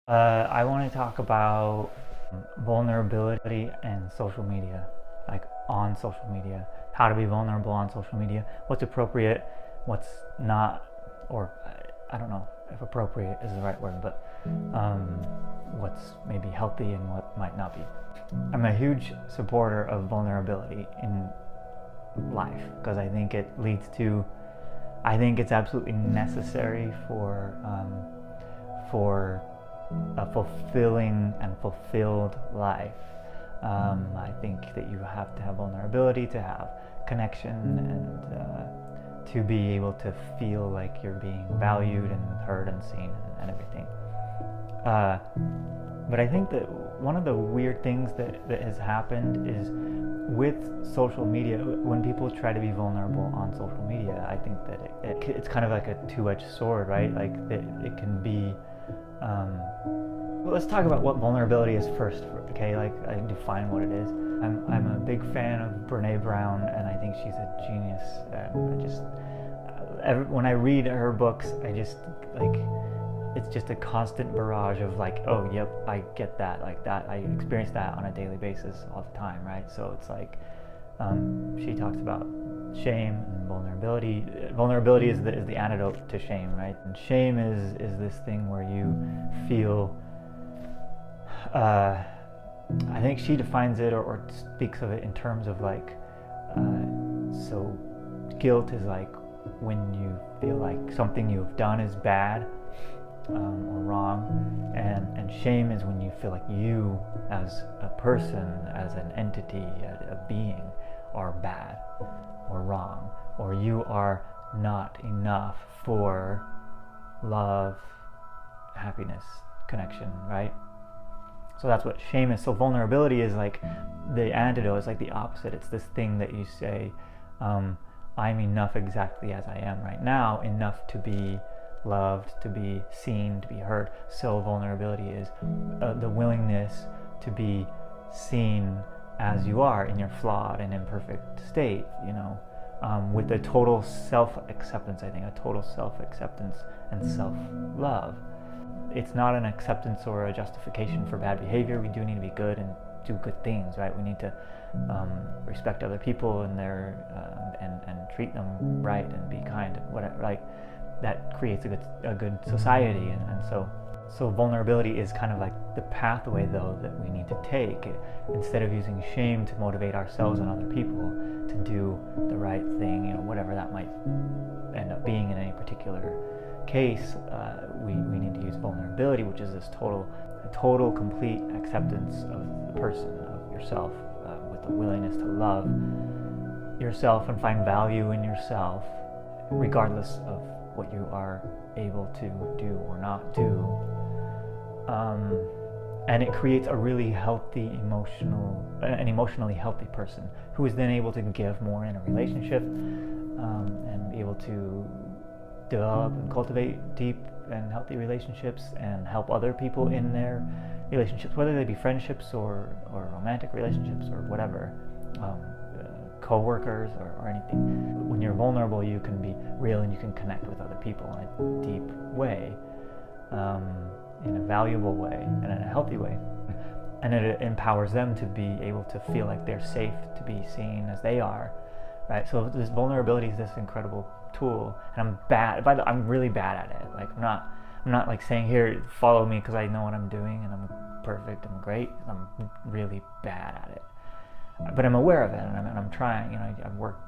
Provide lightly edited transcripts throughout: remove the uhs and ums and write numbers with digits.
I want to talk about vulnerability and social media, like on social media, how to be vulnerable on social media, what's appropriate, what's not, or I don't know if appropriate is the right word, but what's maybe healthy and what might not be. I'm a huge supporter of vulnerability in life because I think it's absolutely necessary for a fulfilling and fulfilled life. I think that you have to have vulnerability to have connection and to be able to feel like you're being valued and heard and seen and everything. But I think that one of the weird things that has happened is with social media, when people try to be vulnerable on social media, I think that it's kind of like a two-edged sword, right? Like it can be well, let's talk about what vulnerability is first, okay? Like, I define what it is. I'm a big fan of Brene Brown, and I think she's a genius. When I read her books, it's just a constant barrage of like, oh, yep, I get that, like that. I experience that on a daily basis all the time, right? So it's like, she talks about shame and vulnerability. Vulnerability is the antidote to shame, right? And shame is this thing where you feel, I think she defines it or speaks of it in terms of like, so guilt is like when you feel like something you've done is bad or wrong, and shame is when you feel like you as a person, as an entity, a being, are bad or wrong, or you are not enough for love, happiness, connection, right? So that's what shame is. So vulnerability is like the antidote, it's like the opposite. It's this thing that you say, I'm enough exactly as I am right now, enough to be loved, to be seen, to be heard. So vulnerability is the willingness to be seen as you are in your flawed and imperfect state, with a total self-acceptance, I think, a total self-acceptance and self-love. It's not an acceptance or a justification for bad behavior. We do need to be good and do good things, right? We need to respect other people and and treat them right and be kind and whatever. Like that creates a good society, and so vulnerability is kind of like the pathway though that we need to take. Instead of using shame to motivate ourselves and other people to do the right thing, whatever that might end up being in any particular case, we need to use vulnerability, which is this total complete acceptance of the person, of yourself, with the willingness to love yourself and find value in yourself, regardless of what you are able to do or not do. And it creates a really healthy an emotionally healthy person who is then able to give more in a relationship, and be able to develop and cultivate deep and healthy relationships and help other people in their relationships, whether they be friendships or romantic relationships or whatever, co-workers or anything. When you're vulnerable, you can be real and you can connect with other people in a deep way, in a valuable way and in a healthy way. And it empowers them to be able to feel like they're safe to be seen as they are, right? So this vulnerability is this incredible tool, and I'm really bad at it. Like I'm not like saying, here, follow me because I know what I'm doing and I'm perfect, I'm great. I'm really bad at it, but I'm aware of it, and I'm trying. I work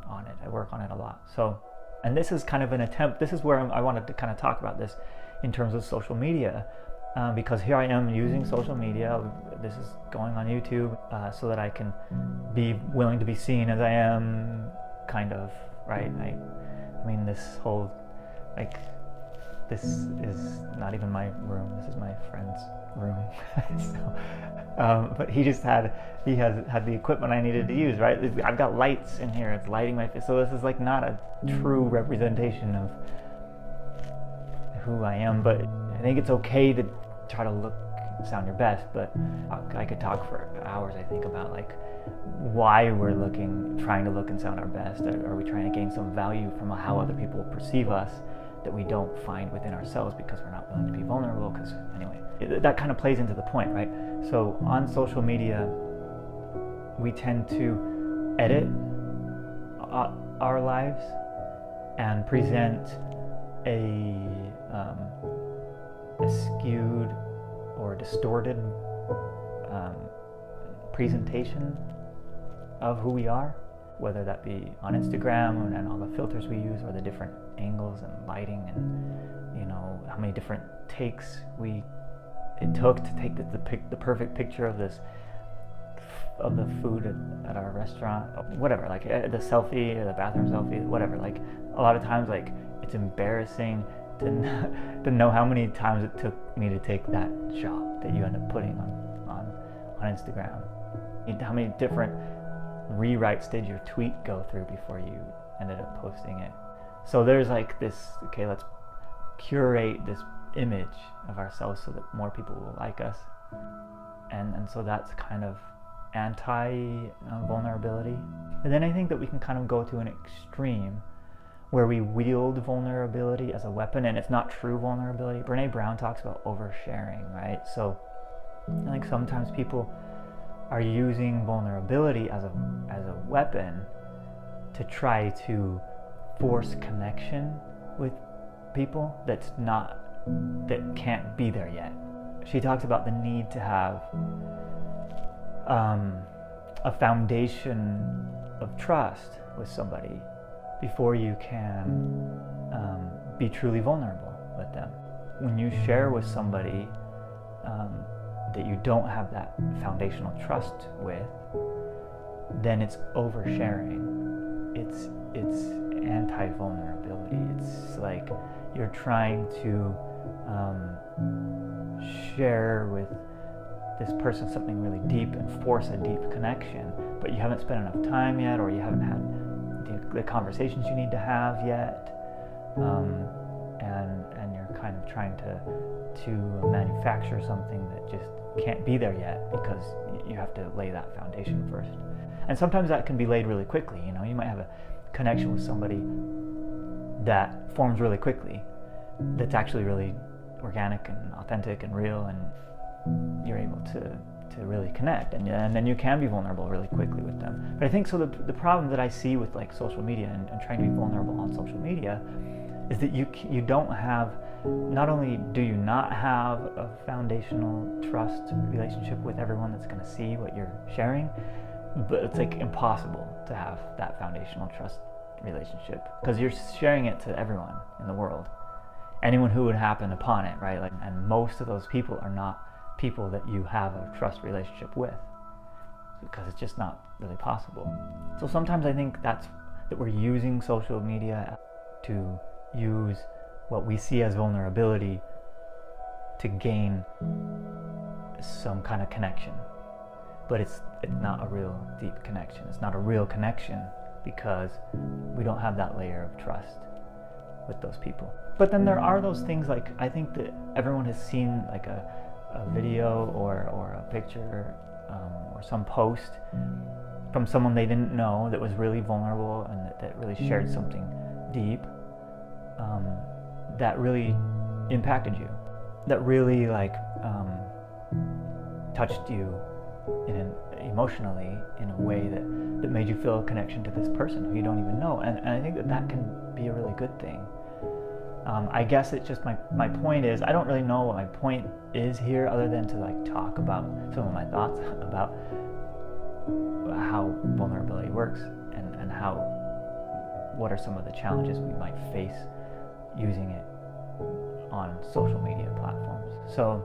on it. I work on it a lot. So, and this is kind of an attempt. This is where I wanted to kind of talk about this in terms of social media, because here I am using social media. This is going on YouTube, so that I can be willing to be seen as I am, kind of, right? I mean, this whole, like, this is not even my room. This is my friend's room. So, but he has had the equipment I needed to use, right? I've got lights in here. It's lighting my face. So this is like not a true representation of who I am, but I think it's okay to try to sound your best. But I could talk for hours, I think, about like why we're trying to look and sound our best. Are we trying to gain some value from how other people perceive us that we don't find within ourselves because we're not willing to be vulnerable? Because anyway, That kind of plays into the point, right? So on social media, we tend to edit our lives and present a skewed or distorted presentation of who we are, whether that be on Instagram and all the filters we use, or the different angles and lighting, and how many different takes it took to take the perfect picture of the food at our restaurant, whatever, like the selfie or the bathroom selfie, whatever. Like a lot of times, like it's embarrassing to know how many times it took me to take that shot that you end up putting on Instagram. How many different rewrites did your tweet go through before you ended up posting it? So there's like this, okay, let's curate this image of ourselves so that more people will like us, and so that's kind of anti-vulnerability. And then I think that we can kind of go to an extreme where we wield vulnerability as a weapon, and it's not true vulnerability. Brene Brown talks about oversharing, right? So I think sometimes people are using vulnerability as a weapon to try to force connection with people that can't be there yet. She talks about the need to have a foundation of trust with somebody before you can be truly vulnerable with them. When you share with somebody that you don't have that foundational trust with, then it's oversharing. It's anti-vulnerability. It's like you're trying to share with this person something really deep and force a deep connection, but you haven't spent enough time yet, or you haven't had the conversations you need to have yet, and you're kind of trying to manufacture something that just can't be there yet because you have to lay that foundation first. And sometimes that can be laid really quickly. You might have a connection with somebody that forms really quickly, that's actually really organic and authentic and real, and you're able to really connect, and then you can be vulnerable really quickly with them. But I think so the problem that I see with like social media and trying to be vulnerable on social media is that you don't have, not only do you not have a foundational trust relationship with everyone that's going to see what you're sharing, but it's like impossible to have that foundational trust relationship because you're sharing it to everyone in the world, anyone who would happen upon it, right? Like, and most of those people are not people that you have a trust relationship with, because it's just not really possible. So sometimes I think that we're using social media to use what we see as vulnerability to gain some kind of connection, but it's not a real deep connection. It's not a real connection because we don't have that layer of trust with those people. But then there are those things, like I think that everyone has seen like a video or a picture or some post from someone they didn't know that was really vulnerable and that really shared something deep, that really impacted you, that really like touched you emotionally in a way that made you feel a connection to this person who you don't even know, and I think that can be a really good thing. I guess it's just my point is, I don't really know what my point is here other than to like talk about some of my thoughts about how vulnerability works and what are some of the challenges we might face using it on social media platforms. So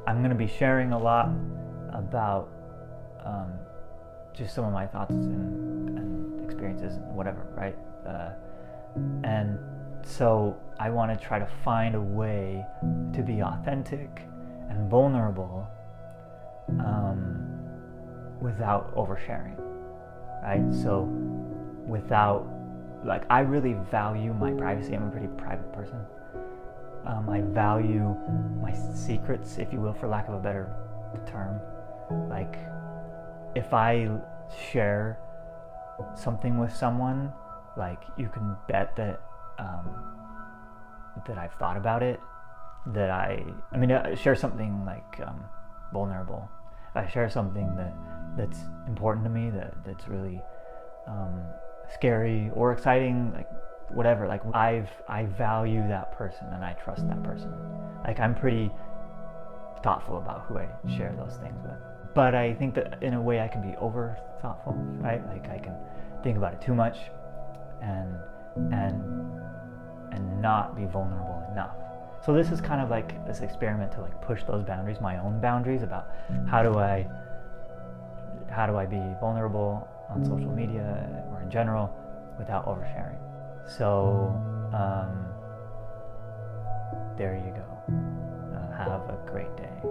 I'm going to be sharing a lot about just some of my thoughts and experiences and whatever, right? And so I want to try to find a way to be authentic and vulnerable without oversharing, right? So without, like, I really value my privacy. I'm a pretty private person. I value my secrets, if you will, for lack of a better term. Like, if I share something with someone, like, you can bet that that I've thought about it that I mean, share something like vulnerable. I share something that's important to me, that's really scary or exciting, like whatever. Like I value that person and I trust that person. Like I'm pretty thoughtful about who I share those things with. But I think that in a way I can be over thoughtful, right? Like I can think about it too much and not be vulnerable enough. So this is kind of like this experiment to like push those boundaries, my own boundaries, about how do I be vulnerable on social media or in general without oversharing. So there you go. Have a great day.